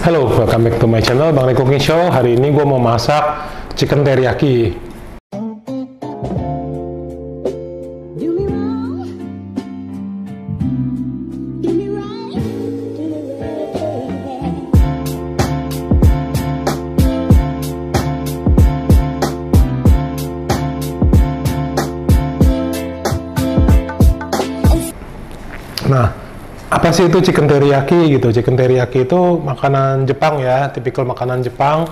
Halo, welcome back to my channel Bang Rey Cooking Show. Hari ini gue mau masak chicken teriyaki. Nah, apa sih itu chicken teriyaki gitu? Chicken teriyaki itu makanan Jepang ya, tipikal makanan Jepang.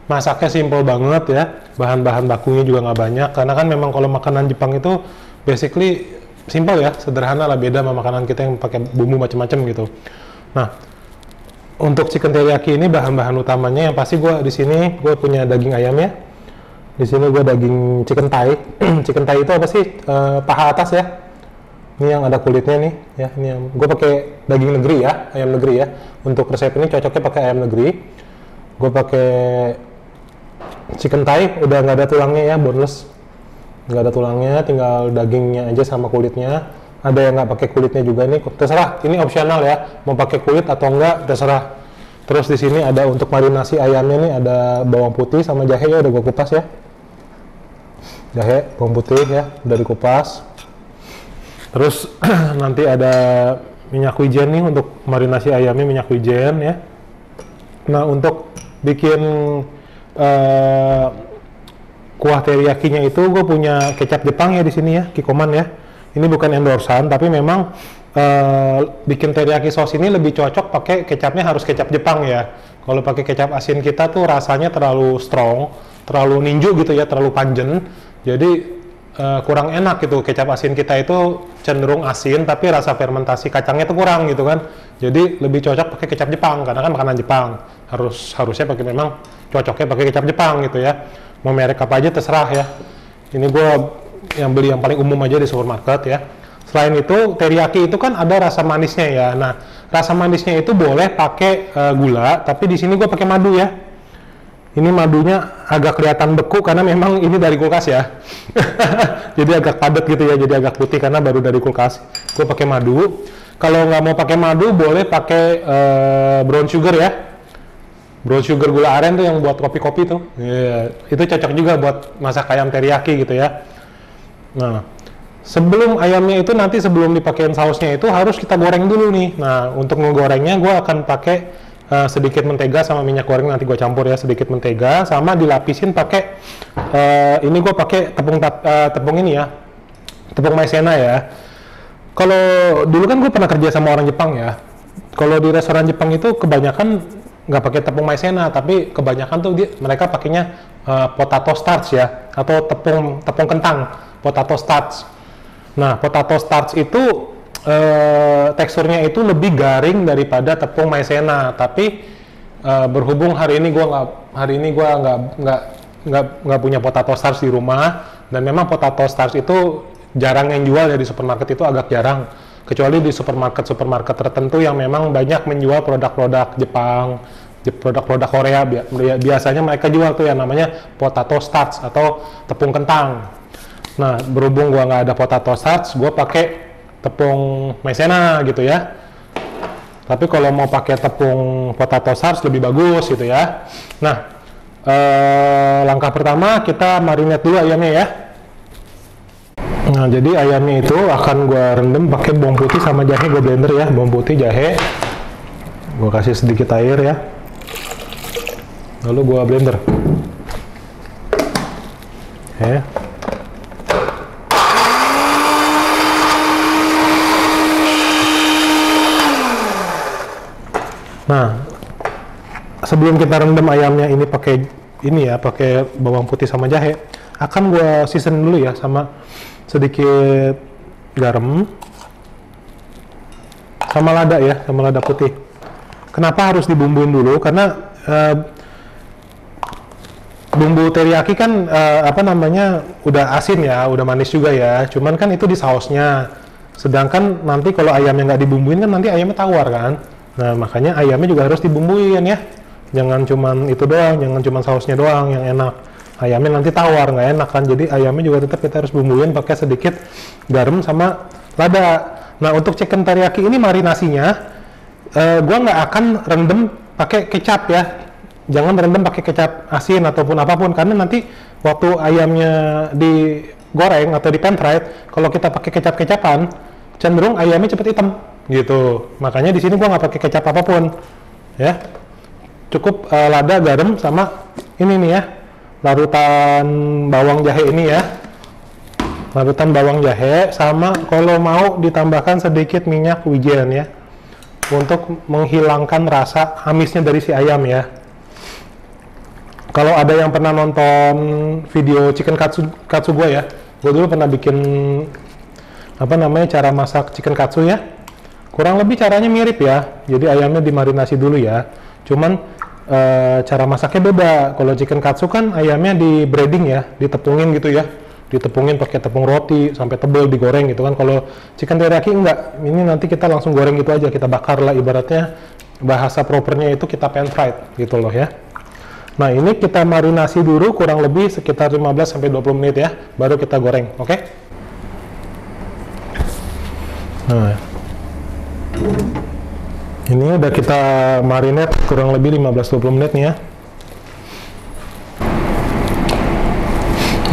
Masaknya simple banget ya, bahan-bahan bakunya juga nggak banyak. Karena kan memang kalau makanan Jepang itu basically simple ya, sederhana lah, beda sama makanan kita yang pakai bumbu macam-macam gitu. Nah, untuk chicken teriyaki ini bahan-bahan utamanya yang pasti gue di sini gue punya daging ayam ya. Di sini gue daging chicken thigh. Chicken thigh itu apa sih? Paha atas ya. Ini yang ada kulitnya nih ya, ini yang gue pakai daging negeri ya, ayam negeri ya. Untuk resep ini cocoknya pakai ayam negeri. Gue pakai chicken thigh, udah nggak ada tulangnya ya, boneless, nggak ada tulangnya, tinggal dagingnya aja sama kulitnya. Ada yang nggak pakai kulitnya juga nih, terserah. Ini opsional ya, mau pakai kulit atau enggak terserah. Terus di sini ada untuk marinasi ayamnya nih, ada bawang putih sama jahe ya, udah gue kupas ya. Jahe, bawang putih ya, udah dikupas. Terus nanti ada minyak wijen nih untuk marinasi ayamnya, minyak wijen ya. Nah, untuk bikin kuah teriyakinya itu gue punya kecap Jepang ya di sini ya, Kikkoman ya. Ini bukan endorsan, tapi memang bikin teriyaki sauce ini lebih cocok pakai kecapnya harus kecap Jepang ya. Kalau pakai kecap asin kita tuh rasanya terlalu strong, terlalu ninju gitu ya, terlalu panjen. Jadi kurang enak gitu. Kecap asin kita itu cenderung asin tapi rasa fermentasi kacangnya itu kurang gitu kan. Jadi lebih cocok pakai kecap Jepang karena kan makanan Jepang. Harusnya pakai, memang cocoknya pakai kecap Jepang gitu ya. Mau merek apa aja terserah ya. Ini gue yang beli yang paling umum aja di supermarket ya. Selain itu teriyaki itu kan ada rasa manisnya ya. Nah, rasa manisnya itu boleh pakai gula, tapi di sini gue pakai madu ya. Ini madunya agak kelihatan beku karena memang ini dari kulkas ya. Jadi agak padat gitu ya, jadi agak putih karena baru dari kulkas. Gue pakai madu. Kalau nggak mau pakai madu, boleh pakai brown sugar ya. Brown sugar gula aren tuh yang buat kopi-kopi tuh. Yeah. Itu cocok juga buat masak ayam teriyaki gitu ya. Nah, sebelum ayamnya itu nanti sebelum dipakein sausnya itu harus kita goreng dulu nih. Nah, untuk ngegorengnya gue akan pakai sedikit mentega sama minyak goreng, nanti gue campur ya, sedikit mentega sama dilapisin pakai ini gue pakai tepung ini ya, tepung maizena ya. Kalau dulu kan gue pernah kerja sama orang Jepang ya. Kalau di restoran Jepang itu kebanyakan nggak pakai tepung maizena, tapi kebanyakan tuh mereka pakainya potato starch ya, atau tepung kentang, potato starch. Nah, potato starch itu teksturnya itu lebih garing daripada tepung maizena, tapi berhubung hari ini gua nggak punya potato starch di rumah, dan memang potato starch itu jarang yang jual ya di supermarket, itu agak jarang, kecuali di supermarket tertentu yang memang banyak menjual produk-produk Jepang, produk-produk Korea. Biasanya mereka jual tuh yang namanya potato starch atau tepung kentang. Nah, berhubung gua nggak ada potato starch, gua pakai tepung maizena gitu ya. Tapi kalau mau pakai tepung potato starch lebih bagus gitu ya. Nah, langkah pertama kita marinate dulu ayamnya ya. Nah, jadi ayamnya itu akan gue rendam pakai bawang putih sama jahe, gue blender ya, bawang putih, jahe. Gue kasih sedikit air ya. Lalu gue blender. Oke. Nah, sebelum kita rendam ayamnya ini pakai ini ya, pakai bawang putih sama jahe, akan gue season dulu ya sama sedikit garam sama lada ya, sama lada putih. Kenapa harus dibumbuin dulu? Karena bumbu teriyaki kan udah asin ya, udah manis juga ya. Cuman kan itu di sausnya. Sedangkan nanti kalau ayamnya nggak dibumbuin kan nanti ayamnya tawar kan. Nah, makanya ayamnya juga harus dibumbuin ya. Jangan cuman itu doang, jangan cuman sausnya doang yang enak. Ayamnya nanti tawar, nggak enak kan. Jadi ayamnya juga tetap kita harus bumbuin pakai sedikit garam sama lada. Nah, untuk chicken teriyaki ini marinasinya Gua nggak akan rendam pakai kecap ya. Jangan rendam pakai kecap asin ataupun apapun, karena nanti waktu ayamnya digoreng atau di pan fried, kalau kita pakai kecap-kecapan, cenderung ayamnya cepet hitam gitu. Makanya di sini gua nggak pakai kecap apapun ya. Cukup lada, garam, sama ini nih ya, larutan bawang jahe ini ya. Larutan bawang jahe, sama kalau mau ditambahkan sedikit minyak wijen ya, untuk menghilangkan rasa amisnya dari si ayam ya. Kalau ada yang pernah nonton video chicken katsu gue ya, gue dulu pernah bikin apa namanya, cara masak chicken katsu ya. Kurang lebih caranya mirip ya. Jadi ayamnya dimarinasi dulu ya. Cuman cara masaknya beda. Kalau chicken katsu kan ayamnya di breading ya, ditepungin gitu ya. Ditepungin pakai tepung roti sampai tebel, digoreng gitu kan. Kalau chicken teriyaki enggak. Ini nanti kita langsung goreng gitu aja, kita bakar lah, ibaratnya bahasa propernya itu kita pan fried gitu loh ya. Nah, ini kita marinasi dulu kurang lebih sekitar 15-20 menit ya, baru kita goreng, oke? Nah, ini udah kita marinate kurang lebih 15-20 menit nih ya.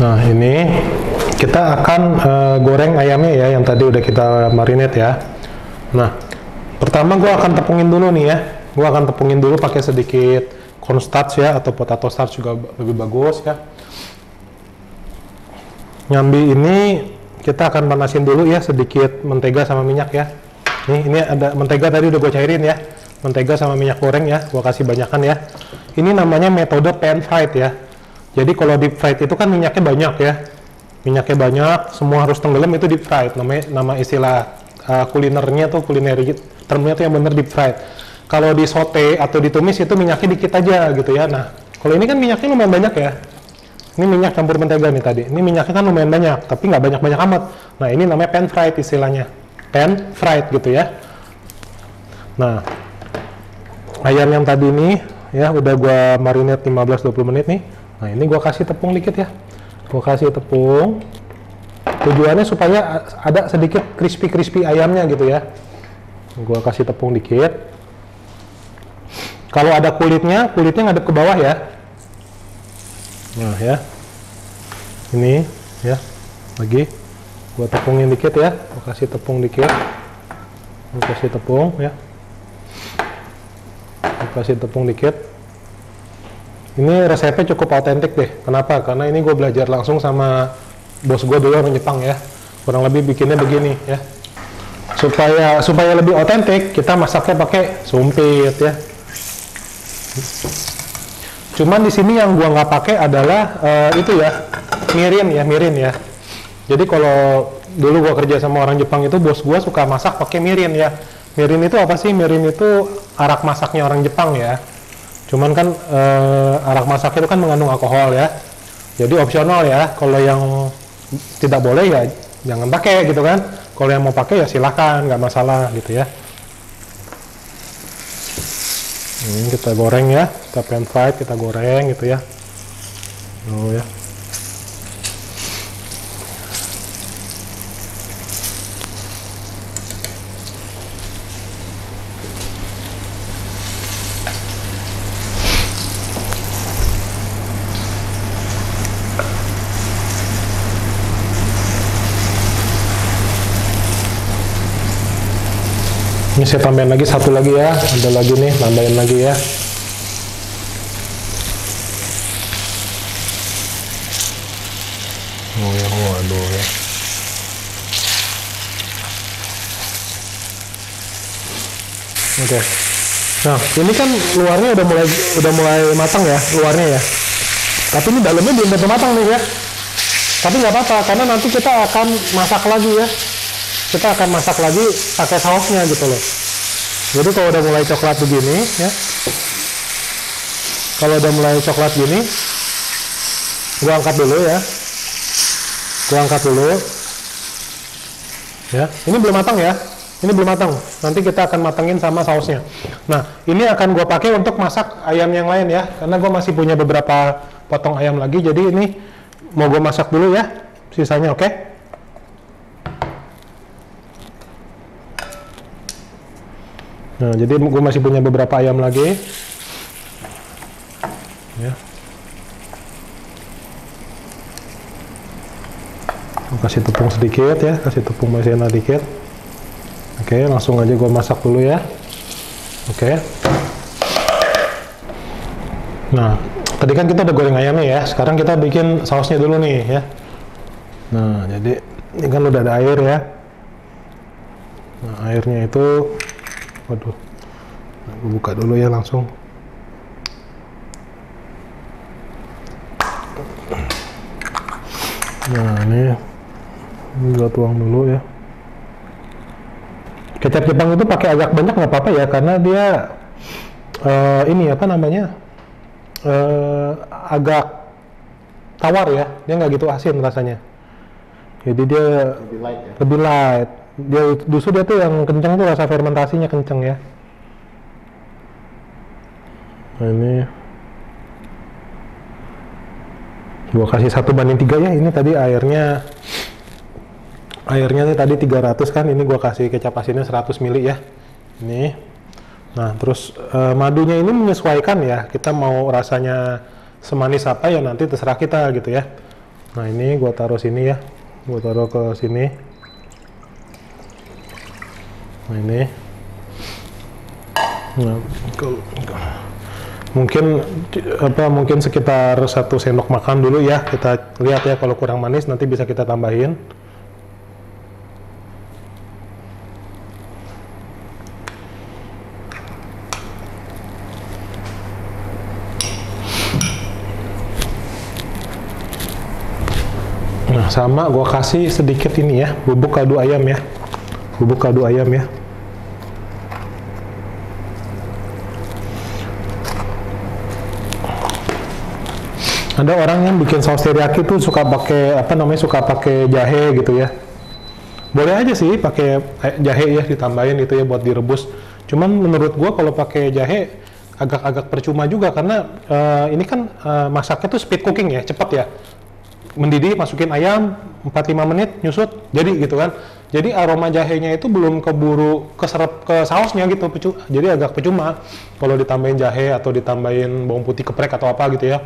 Nah, ini kita akan goreng ayamnya ya, yang tadi udah kita marinate ya. Nah, pertama gue akan tepungin dulu nih ya. Gue akan tepungin dulu pakai sedikit cornstarch ya, atau potato starch juga lebih bagus ya. Nyambi ini kita akan panasin dulu ya, sedikit mentega sama minyak ya. Ini ada mentega tadi udah gue cairin ya. Mentega sama minyak goreng ya, gue kasih banyakan ya. Ini namanya metode pan fried ya. Jadi kalau deep fried itu kan minyaknya banyak ya. Minyaknya banyak, semua harus tenggelam, itu deep fried. Nama istilah kulinernya tuh, kulineri termnya tuh yang bener deep fried. Kalau di sote atau ditumis itu minyaknya dikit aja gitu ya. Nah, kalau ini kan minyaknya lumayan banyak ya. Ini minyak campur mentega nih tadi. Ini minyaknya kan lumayan banyak, tapi nggak banyak-banyak amat. Nah, ini namanya pan fried istilahnya. Pan fried gitu ya. Nah, ayam yang tadi nih ya udah gua marinate 15-20 menit nih. Nah, ini gua kasih tepung dikit ya. Gua kasih tepung. Tujuannya supaya ada sedikit crispy ayamnya gitu ya. Gua kasih tepung dikit. Kalau ada kulitnya ngadep ke bawah ya. Nah ya, ini ya, lagi gua tepungin dikit ya. Gua kasih tepung dikit. Gua kasih tepung ya. Gua kasih tepung dikit. Ini resepnya cukup autentik deh. Kenapa? Karena ini gue belajar langsung sama bos gue dulu, orang Jepang ya. Kurang lebih bikinnya begini ya. Supaya lebih autentik, kita masaknya pakai sumpit ya. Cuman di sini yang gua nggak pakai adalah itu ya, mirin ya. Jadi kalau dulu gua kerja sama orang Jepang itu, bos gua suka masak pakai mirin ya. Mirin itu apa sih? Mirin itu arak masaknya orang Jepang ya. Cuman kan arak masak itu kan mengandung alkohol ya. Jadi opsional ya. Kalau yang tidak boleh ya jangan pakai gitu kan. Kalau yang mau pakai ya silahkan, nggak masalah gitu ya. Ini kita goreng ya, kita pan fried, kita goreng gitu ya. Oh ya. Ini saya tambahin lagi satu lagi ya, ada lagi nih, tambahin lagi ya. Oh ya, waduh ya. Oke. Nah, ini kan luarnya udah mulai matang ya, luarnya ya. Tapi ini dalamnya belum tentu matang nih ya. Tapi nggak apa-apa, karena nanti kita akan masak lagi ya. Kita akan masak lagi pakai sausnya gitu loh. Jadi kalau udah mulai coklat begini ya, kalau udah mulai coklat gini, gua angkat dulu ya. Gua angkat dulu ya. Ini belum matang ya, ini belum matang. Nanti kita akan matangin sama sausnya. Nah, ini akan gua pakai untuk masak ayam yang lain ya, karena gua masih punya beberapa potong ayam lagi. Jadi ini mau gua masak dulu ya, sisanya, oke? Nah, jadi gue masih punya beberapa ayam lagi. Ya. Gue kasih tepung sedikit ya, kasih tepung maizena dikit. Oke, langsung aja gue masak dulu ya. Oke. Nah, tadi kan kita udah goreng ayamnya ya. Sekarang kita bikin sausnya dulu nih ya. Nah, jadi ini kan udah ada air ya. Nah, airnya itu, waduh, nah, gue buka dulu ya langsung. Nah, ini gue tuang dulu ya. Kecap Jepang itu pakai agak banyak nggak apa-apa ya, karena dia ini apa namanya, agak tawar ya, dia nggak gitu asin rasanya. Jadi dia Lebih light ya. lebih light. Dia justru dia tuh yang kenceng tuh rasa fermentasinya kenceng ya. Nah, ini gua kasih 1:3 ya. Ini tadi airnya nih tadi 300 kan, ini gua kasih kecap asinnya 100 ml ya. Ini. Nah, terus madunya ini menyesuaikan ya. Kita mau rasanya semanis apa ya nanti terserah kita gitu ya. Nah, ini gua taruh sini ya. Gua taruh ke sini. Nah, ini. Nah, mungkin sekitar 1 sendok makan dulu ya. Kita lihat ya, kalau kurang manis nanti bisa kita tambahin. Nah, sama gua kasih sedikit ini ya, bubuk kaldu ayam ya. Bubuk kaldu ayam ya. Ada orang yang bikin saus teriyaki tuh suka pakai suka pakai jahe gitu ya. Boleh aja sih pakai jahe ya, ditambahin gitu ya buat direbus. Cuman menurut gua kalau pakai jahe agak-agak percuma juga, karena ini kan masaknya tuh speed cooking ya, cepat ya. Mendidih, masukin ayam 4-5 menit, nyusut, jadi gitu kan. Jadi aroma jahenya itu belum keburu keserap ke sausnya gitu, jadi agak percuma kalau ditambahin jahe atau ditambahin bawang putih geprek atau apa gitu ya.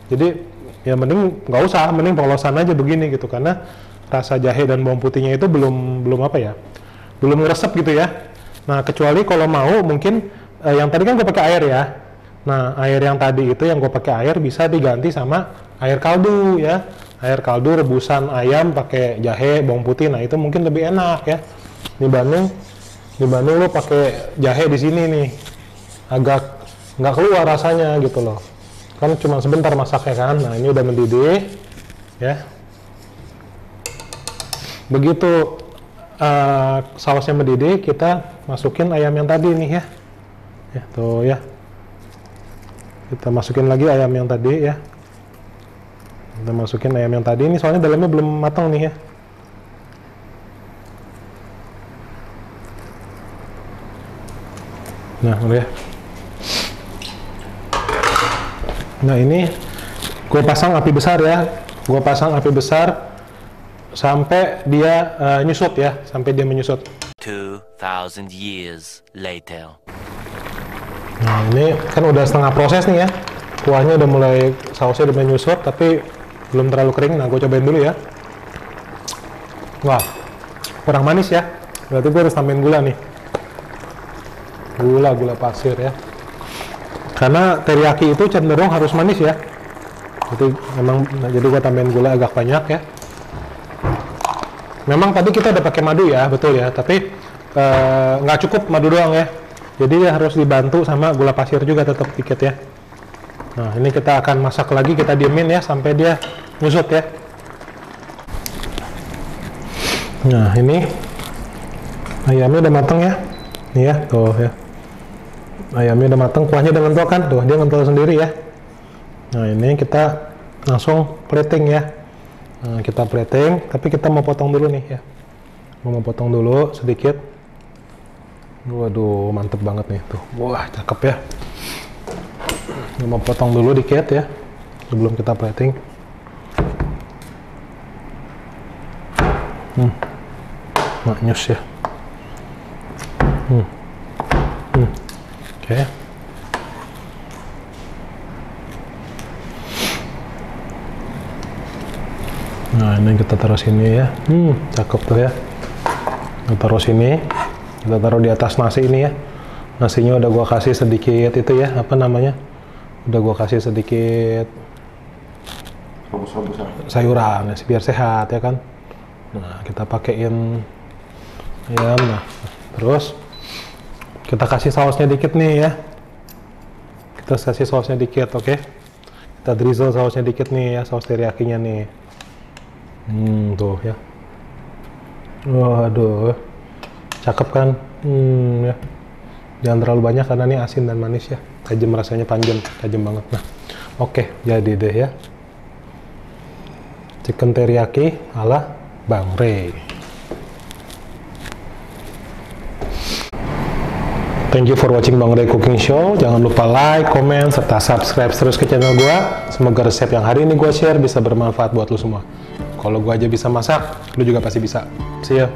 Jadi ya mending nggak usah, mending polosan aja begini gitu, karena rasa jahe dan bawang putihnya itu belum apa ya, belum ngeresep gitu ya. Nah, kecuali kalau mau mungkin yang tadi kan gue pakai air ya. Nah, air yang tadi itu yang gue pakai air bisa diganti sama air kaldu ya. Air kaldu rebusan ayam pakai jahe, bawang putih. Nah, itu mungkin lebih enak ya. Dibanding lo pakai jahe di sini nih. Agak nggak keluar rasanya gitu loh. Kan cuma sebentar masaknya kan. Nah, ini udah mendidih ya. Begitu sausnya mendidih, kita masukin ayam yang tadi nih ya. Ya, tuh ya. Kita masukin lagi ayam yang tadi ya. Kita masukin ayam yang tadi, ini soalnya dalamnya belum matang nih ya. Nah, udah ya. Nah, ini gue pasang api besar ya. Gue pasang api besar sampai dia nyusut ya, sampai dia menyusut. 2000 years later. Nah, ini kan udah setengah proses nih ya. Kuahnya udah mulai, sausnya udah mulai nyusut, tapi belum terlalu kering. Nah, gue cobain dulu ya. Wah, kurang manis ya. Berarti gue harus tambahin gula nih. Gula pasir ya. Karena teriyaki itu cenderung harus manis ya. Jadi gue tambahin gula agak banyak ya. Memang tadi kita udah pakai madu ya, betul ya. Tapi nggak cukup madu doang ya. Jadi harus dibantu sama gula pasir juga tetap dikit ya. Nah, ini kita akan masak lagi, kita diemin ya sampai dia nyusut ya. Nah, ini ayamnya udah mateng ya. Nih ya, tuh ya. Ayamnya udah mateng, kuahnya udah ngentul kan? Tuh, dia ngentul sendiri ya. Nah, ini kita langsung plating ya. Nah, kita plating, tapi kita mau potong dulu nih ya. Mau potong dulu sedikit. Waduh, mantep banget nih tuh. Wah, cakep ya. Mau potong dulu dikit ya, sebelum kita plating. Maknyus ya. Oke. Nah, ini kita taruh sini ya. Cakep tuh ya. Kita taruh sini. Kita taruh di atas nasi ini ya. Nasinya udah gua kasih sedikit itu ya, apa namanya? Udah gua kasih sedikit sayuran ya, biar sehat ya kan. Nah, kita pakein ya. Nah, terus kita kasih sausnya dikit nih ya. Kita kasih sausnya dikit, oke? Kita drizzle sausnya dikit nih ya, saus teriyakinya nih. Tuh ya. Waduh, cakep kan? Ya. Jangan terlalu banyak karena ini asin dan manis ya. Tajam rasanya, tajam banget. Nah, oke, jadi deh ya. Chicken teriyaki ala Bang Ray. Thank you for watching Bang Ray Cooking Show. Jangan lupa like, comment, serta subscribe terus ke channel gua. Semoga resep yang hari ini gua share bisa bermanfaat buat lu semua. Kalau gua aja bisa masak, lu juga pasti bisa. See ya.